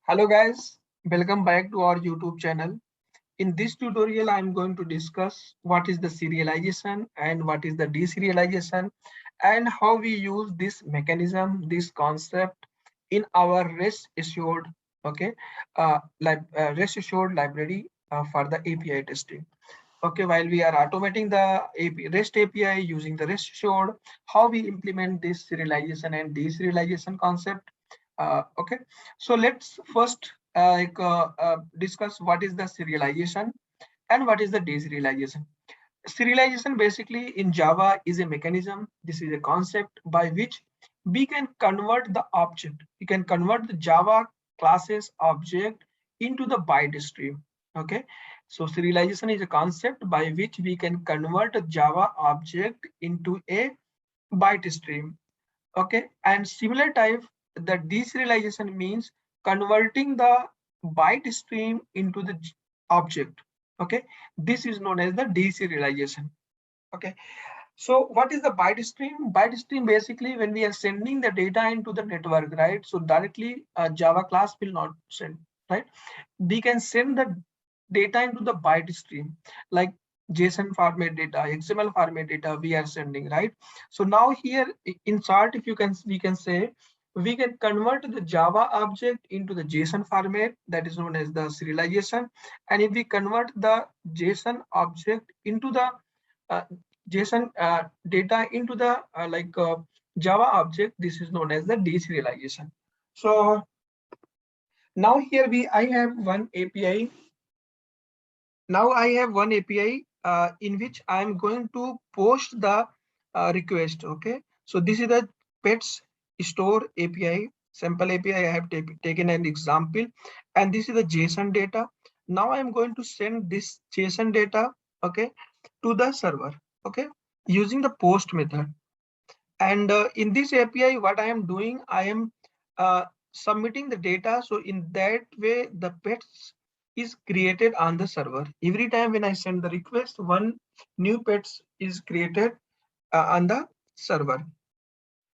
Hello guys, welcome back to our YouTube channel. In this tutorial, I am going to discuss what is the serialization and what is the deserialization and how we use this mechanism, this concept in our REST assured, REST assured library for the API testing. Okay, while we are automating the REST API using the REST assured, how we implement this serialization and deserialization concept. Okay, so let's first discuss what is the serialization and what is the deserialization. Serialization basically in Java is a mechanism. This is a concept by which we can convert the object. We can convert the Java classes object into the byte stream. Okay, so serialization is a concept by which we can convert a Java object into a byte stream. Okay, and similar type, the deserialization means converting the byte stream into the object. Okay, this is known as the deserialization. Okay, so what is the byte stream? Byte stream basically when we are sending the data into the network, right? So directly a Java class will not send, right? We can send the data into the byte stream, like JSON format data, XML format data we are sending, right? So now here in chart, if you can, we can say we can convert the Java object into the JSON format, that is known as the serialization. And if we convert the JSON object into the uh, JSON data into the Java object, this is known as the deserialization. So now here I have one API. Now I have one API in which I am going to post the request. Okay, so this is the pets store API, sample API. I have taken an example, and this is the JSON data. Now I am going to send this JSON data, okay, to the server, okay, using the post method. And in this API, what I am doing, I am submitting the data. So in that way, the pets is created on the server. Every time when I send the request, one new pets is created on the server.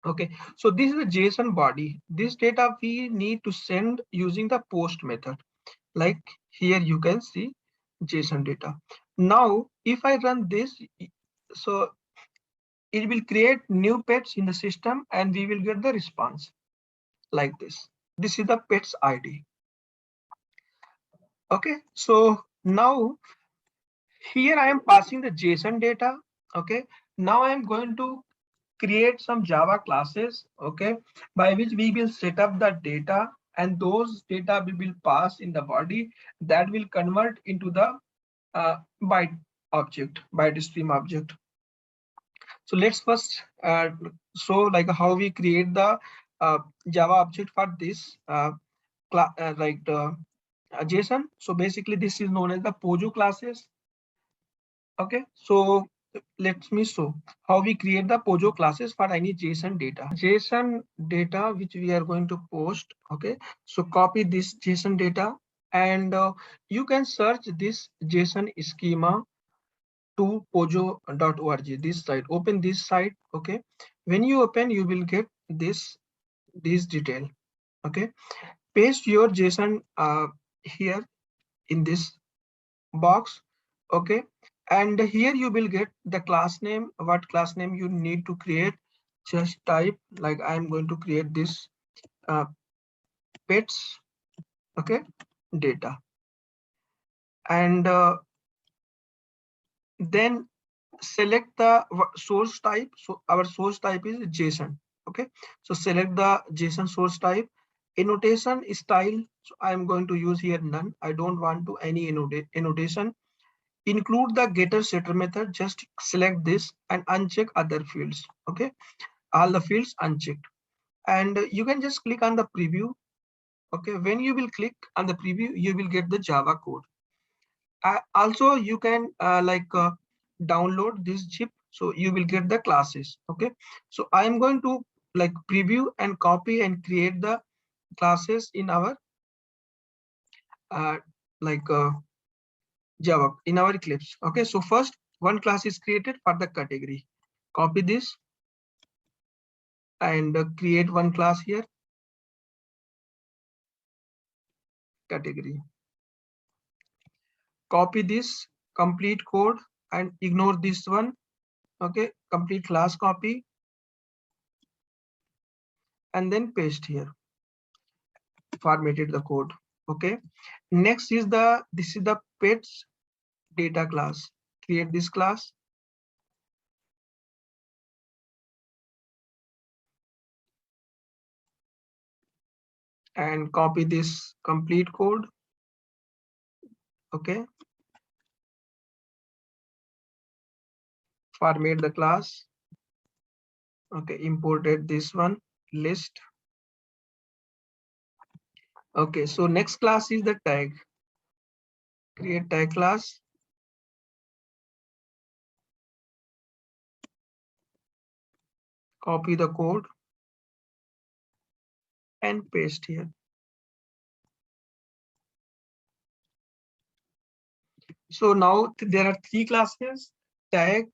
Okay, so this is the JSON body. This data we need to send using the post method. Like here you can see JSON data. Now, if I run this, so it will create new pets in the system and we will get the response like this. This is the pets ID. Okay, so now here I am passing the JSON data. Okay, now I am going to create some Java classes, okay, by which we will set up the data, and those data we will pass in the body that will convert into the byte object, byte stream object. So let's first show like how we create the Java object for this JSON. So basically this is known as the POJO classes. Okay, so let me show how we create the POJO classes for any JSON data. JSON data which we are going to post. Okay, so copy this JSON data and you can search this JSON schema to pojo.org, this site. Open this site. Okay, when you open you will get this detail. Okay, paste your JSON here in this box. Okay, and here you will get the class name. What class name you need to create, just type like I'm going to create this pets, okay, data, and then select the source type. So our source type is JSON. Okay, so select the JSON source type. Annotation style, so I am going to use here none. I don't want to any annotation. Include the getter setter method, just select this and uncheck other fields. Okay, all the fields unchecked, and you can just click on the preview. Okay, when you will click on the preview you will get the Java code. Also you can download this zip, so you will get the classes. Okay, so I am going to like preview and copy and create the classes in our uh, like uh, Java in our Eclipse. Okay, so first one class is created for the category. Copy this and create one class here. category. Copy this complete code and ignore this one. Okay, complete class copy and then paste here. Formatted the code. Okay, next is this is the pets data class. Create this class. And copy this complete code. Okay, format the class. Okay, imported this one list. Okay, so next class is the tag. Create tag class. Copy the code and paste here. So now there are three classes: tag,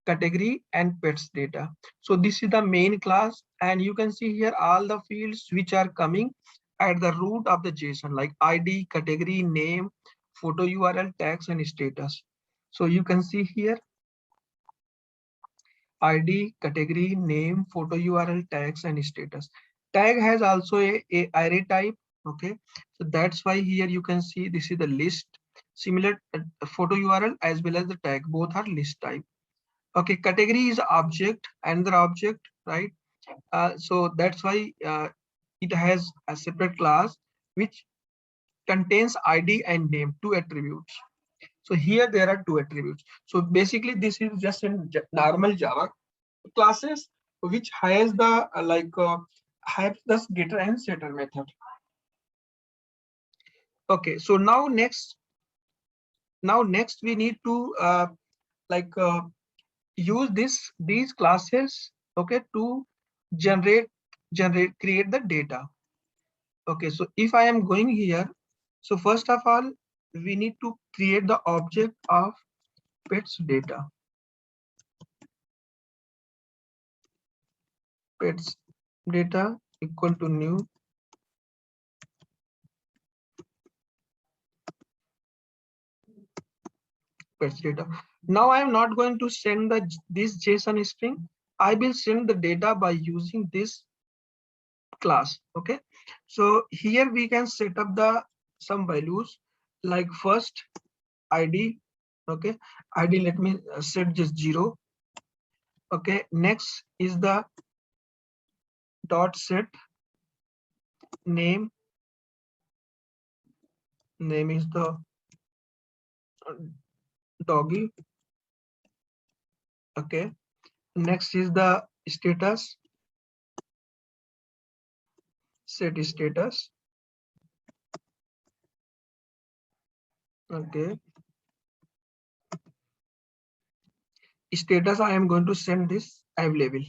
category, and pets data. So this is the main class, and you can see here all the fields which are coming at the root of the JSON, like ID, category, name, photo URL, tags, and status. So you can see here ID, category, name, photo URL, tags, and status. Tag has also a array type. Okay, so that's why here you can see this is the list. Similar photo URL as well as the tag, both are list type. Okay, category is object, another object, right? So that's why it has a separate class which contains ID and name, two attributes. So here there are two attributes. So basically this is just in normal Java classes which has the have the getter and setter method. Okay, so now next we need to like use these classes, okay, to generate create the data. Okay, so if I am going here, so first of all we need to create the object of pets data. Pets data equal to new pets data. Now I am not going to send this JSON string. I will send the data by using this class. Okay, so here we can set up the some values, like first ID. Okay, ID, let me set just 0. Okay, next is the dot set name. Name is the doggy. Okay, next is the status. Set status. Okay, status, I am going to send this available.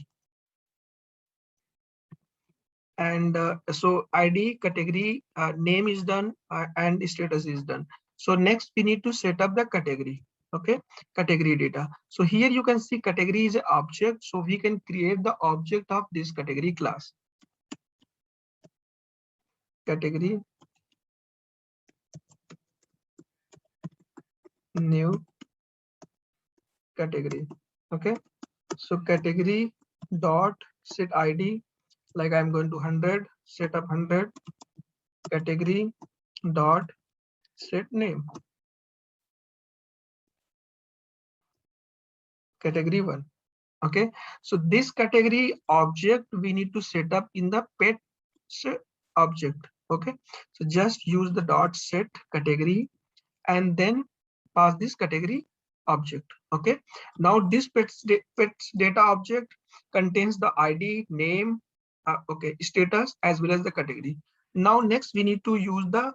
And so ID, category, name is done, and status is done. So next we need to set up the category. Okay, category data. So here you can see category is an object, so we can create the object of this category class. Category new category. Okay, so category dot set ID, like I'm going to 100, set up 100. Category dot set name, category 1. Okay, so this category object we need to set up in the pets object. Okay, so just use the dot set category and then pass this category object. Okay, now this pets data object contains the ID, name, okay, status, as well as the category. Now next we need to use the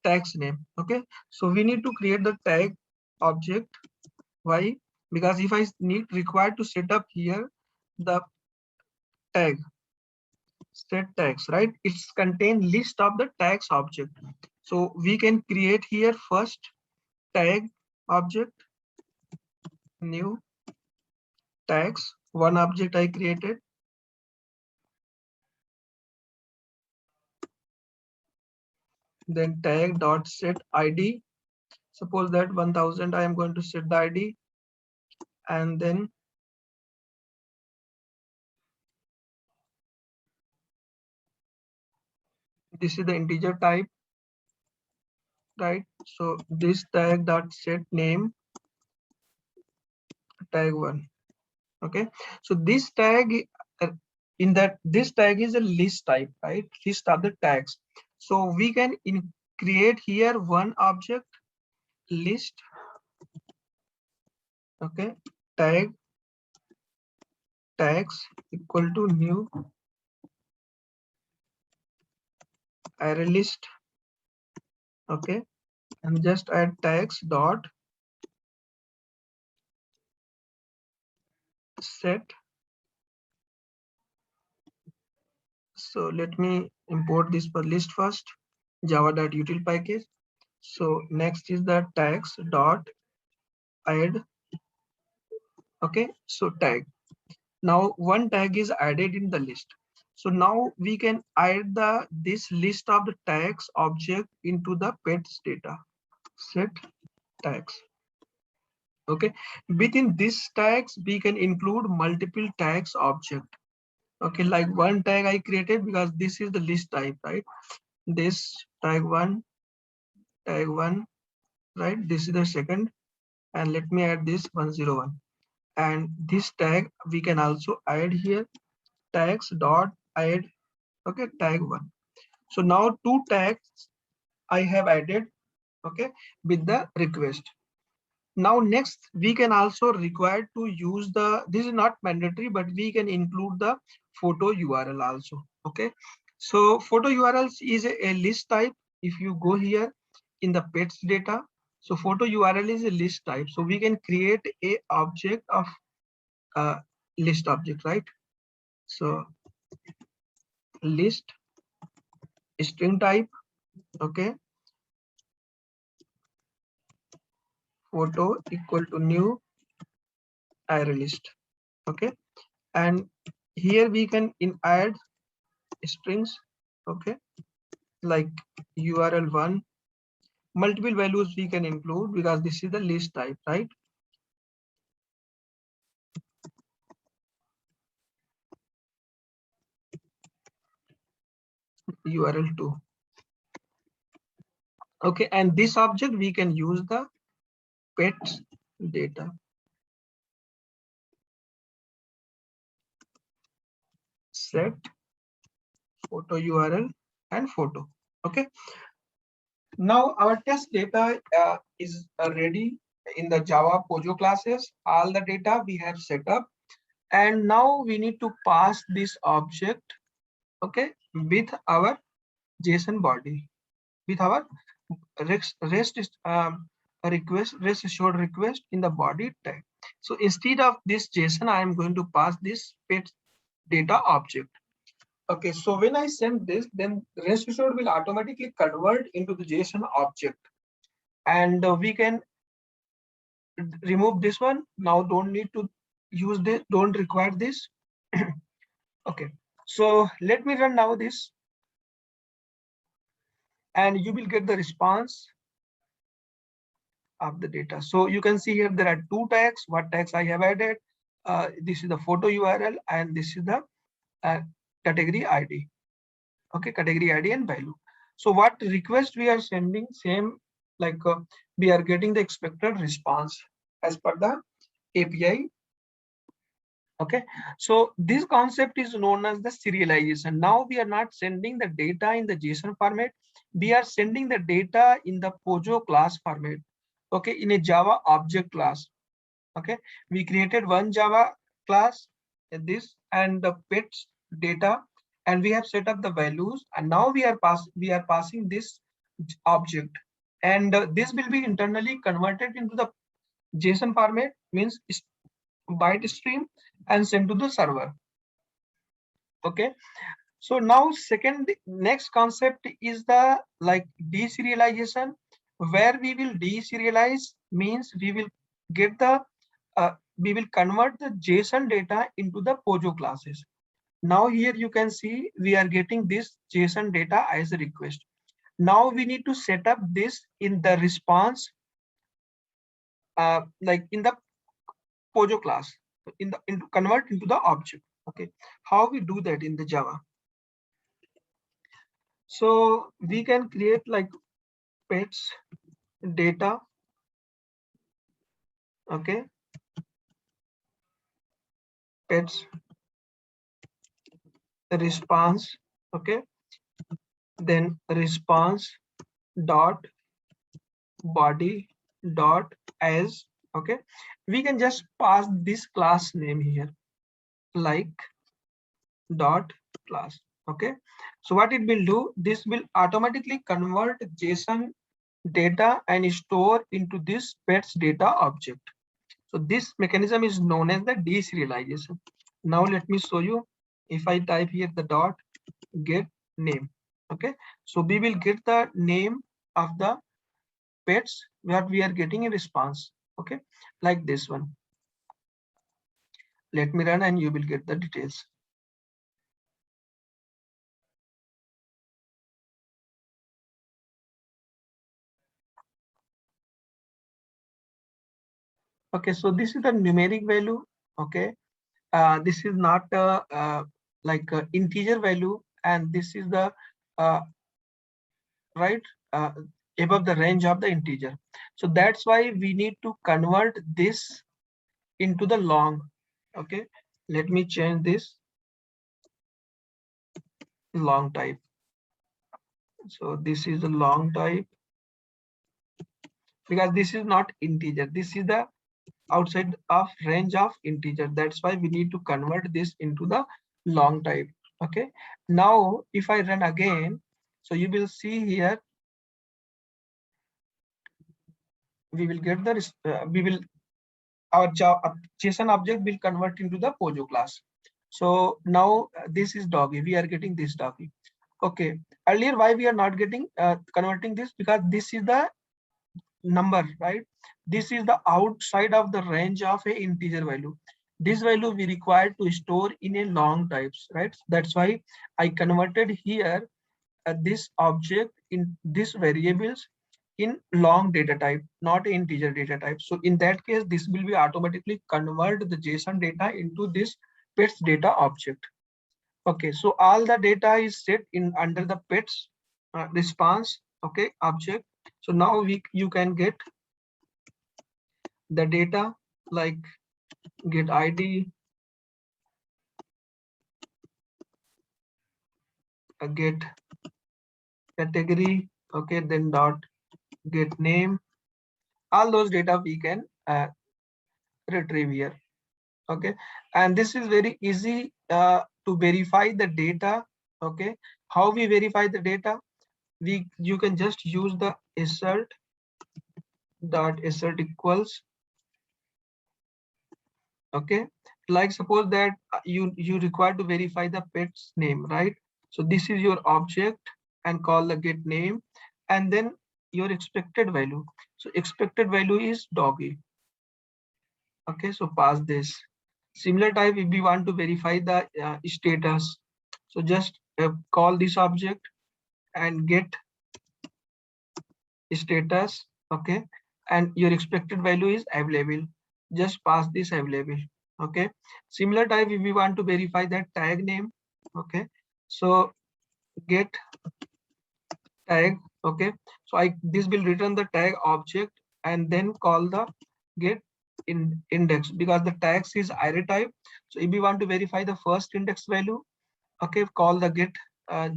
tags name. Okay, so we need to create the tag object. Why? Because if I need required to set up here the tag, set tags, right? It's contain list of the tags object. So we can create here first tag object, new tags, one object I created. then tag dot set id. Suppose that 1000 I am going to set the id, and then this is the integer type, right? So this tag dot set name tag 1. Okay, so this tag uh, in that this tag is a list type, right? List of the tags. So we can create here one object list. Okay, tag tags equal to new array list. Okay, and just add tags dot set. So let me import this for list first, java.util package. So next is the tags dot add. Okay, so tag. Now one tag is added in the list. So now we can add this list of the tags object into the pets data. Set tags. Okay, within these tags we can include multiple tags object. Okay, like one tag I created because this is the list type, right? This tag one, right? This is the second, and let me add this 101. And this tag we can also add here, tags dot add. Okay, tag one. So now two tags I have added, okay, with the request. Now next we can also require to use this is not mandatory, but we can include the photo URL also. Okay, so photo URLs is a list type. If you go here in the pets data, so photo URL is a list type. So we can create a object of list object, right? So list string type. Okay, photo equal to new array list. Okay, and here we can add strings. Okay, like url1, multiple values we can include because this is the list type, right? url2. Okay, and this object we can use the pets data. Set photo URL and photo. Okay, now our test data is ready in the Java Pojo classes. All the data we have set up, and now we need to pass this object, okay, with our JSON body, with our rest assured request in the body tag. So instead of this JSON, I am going to pass this pets data object. Okay, so when I send this, then rest assured will automatically convert into the JSON object, and we can remove this one. Now don't need to use this, don't require this. Okay, so let me run now this, and you will get the response of the data. So you can see here there are two tags. What tags I have added? This is the photo URL, and this is the category ID. Okay, category ID and value. So what request we are sending, same like we are getting the expected response as per the API. Okay, so this concept is known as the serialization. Now we are not sending the data in the JSON format. We are sending the data in the Pojo class format. Okay, in a Java object class. Okay, we created one Java class, this and the pets data, and we have set up the values, and now we are passing this object, and this will be internally converted into the JSON format, means byte stream, and sent to the server. Okay, so now next concept is the like deserialization, where we will deserialize means we will get the we will convert the JSON data into the Pojo classes. Now here you can see we are getting this JSON data as a request. Now we need to set up this in the response, like in the Pojo class, into convert into the object. Okay, how we do that in the Java? So we can create like pets data. Okay, pets response. Okay, then response dot body dot as. Okay, we can just pass this class name here, like dot class. Okay, so what it will do, this will automatically convert JSON data and store into this pets data object. So this mechanism is known as the deserialization. Now let me show you. If I type here the dot get name. Okay, so we will get the name of the pets what we are getting in response. Okay, like this one. Let me run and you will get the details. Okay, so this is the numeric value. Okay, this is not like integer value, and this is the uh, right uh, above the range of the integer. So that's why we need to convert this into the long. Okay, let me change this long type. So this is the long type, because this is not integer, this is the outside of range of integer. That's why we need to convert this into the long type. Okay, now if I run again, so you will see here we will get the we will our JSON object will convert into the Pojo class. So now this is doggy, we are getting this doggy. Okay, earlier why we are not getting converting this, because this is the number, right? This is the outside of the range of a integer value. This value we require to store in a long types, right? That's why I converted here this object in this variables in long data type, not integer data type. So in that case, this will be automatically convert the JSON data into this pets data object. Okay, so all the data is set in under the pets response, okay, object. So now you can get the data like get ID, get category, okay, then dot get name. All those data we can retrieve here. Okay, and this is very easy to verify the data. Okay, how we verify the data? You can just use the assert dot assert equals. Okay, like suppose that you require to verify the pet's name, right? So this is your object and call the get name, and then your expected value. So expected value is doggy. Okay, so pass this. Similar type, if we want to verify the status, so just call this object and get status. Okay, and your expected value is available. Just pass this available. Okay, similar type, if we want to verify that tag name. Okay, so get tag. Okay, so this will return the tag object and then call the get index, because the tags is array type. So if we want to verify the first index value, okay, call the get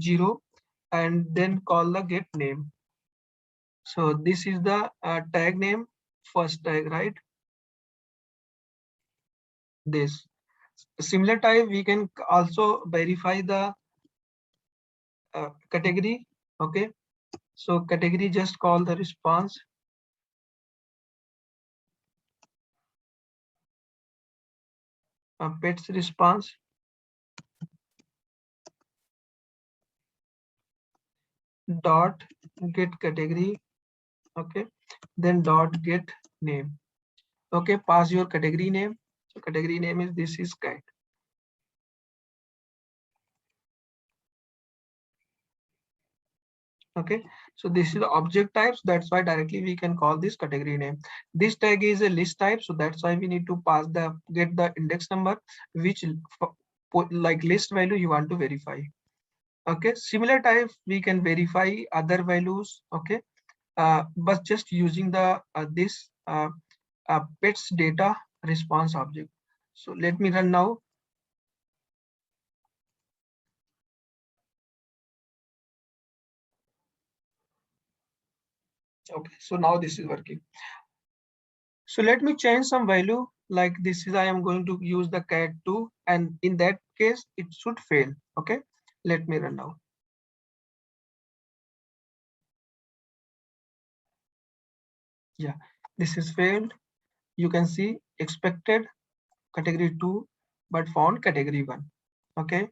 0 and then call the get name. So this is the tag name, first tag, right? This similar type we can also verify the category. Okay, so category, just call the response pets response dot get category. Okay, then dot get name. Okay, pass your category name. So category name is this is cat. Okay, so this is the object types. That's why directly we can call this category name. This tag is a list type, so that's why we need to pass the get the index number, which like list value you want to verify. Okay, similar type we can verify other values. Okay, but just using the this pets data response object. So let me run now. Okay, so now this is working. So let me change some value, like this is I am going to use the cat2, and in that case it should fail. Okay, let me run now. Yeah, this is failed. You can see expected category 2 but found category 1. Okay,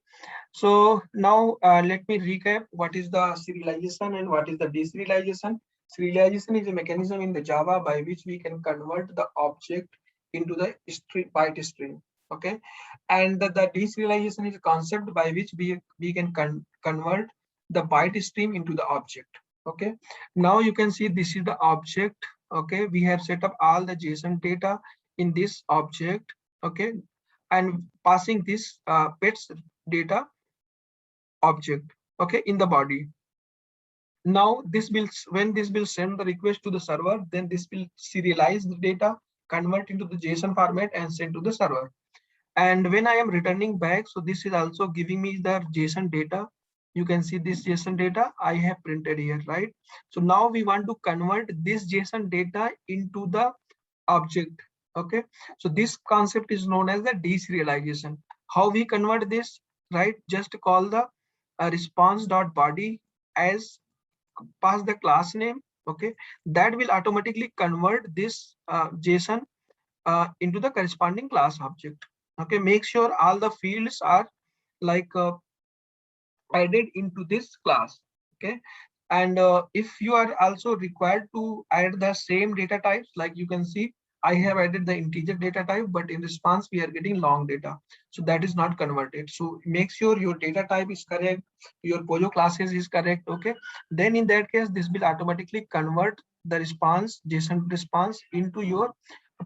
so now let me recap what is the serialization and what is the deserialization. Serialization is a mechanism in the Java by which we can convert the object into the string, byte string. Okay, and the deserialization is a concept by which we can convert the byte stream into the object. Okay, now you can see this is the object. Okay, we have set up all the JSON data in this object. Okay, and passing this pets data object, okay, in the body. Now this will, when this will send the request to the server, then this will serialize the data, convert into the JSON format and send to the server. And when I am returning back, so this is also giving me the JSON data. You can see this JSON data I have printed here, right? So now we want to convert this JSON data into the object. Okay, so this concept is known as the deserialization. How we convert this, right? Just call the response.body as, pass the class name. Okay, that will automatically convert this JSON into the corresponding class object. Okay, make sure all the fields are like added into this class. Okay, and if you are also required to add the same data types, like you can see I have added the integer data type, but in response we are getting long data, so that is not converted. So make sure your data type is correct, your POJO classes is correct. Okay, then in that case this will automatically convert the response JSON response into your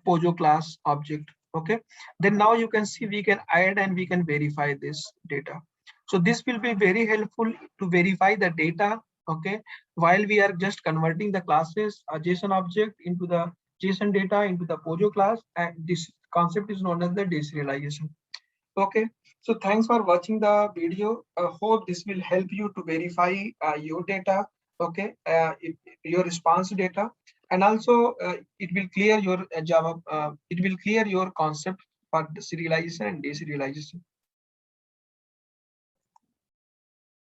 POJO class object. Okay, then now you can see we can add and we can verify this data. So this will be very helpful to verify the data. Okay, while we are just converting the classes JSON object into the JSON data into the POJO class, and this concept is known as the deserialization. Okay, so thanks for watching the video. Hope this will help you to verify your data. Okay, your response data, and also it will clear your Java. It will clear your concept for the serialization and deserialization.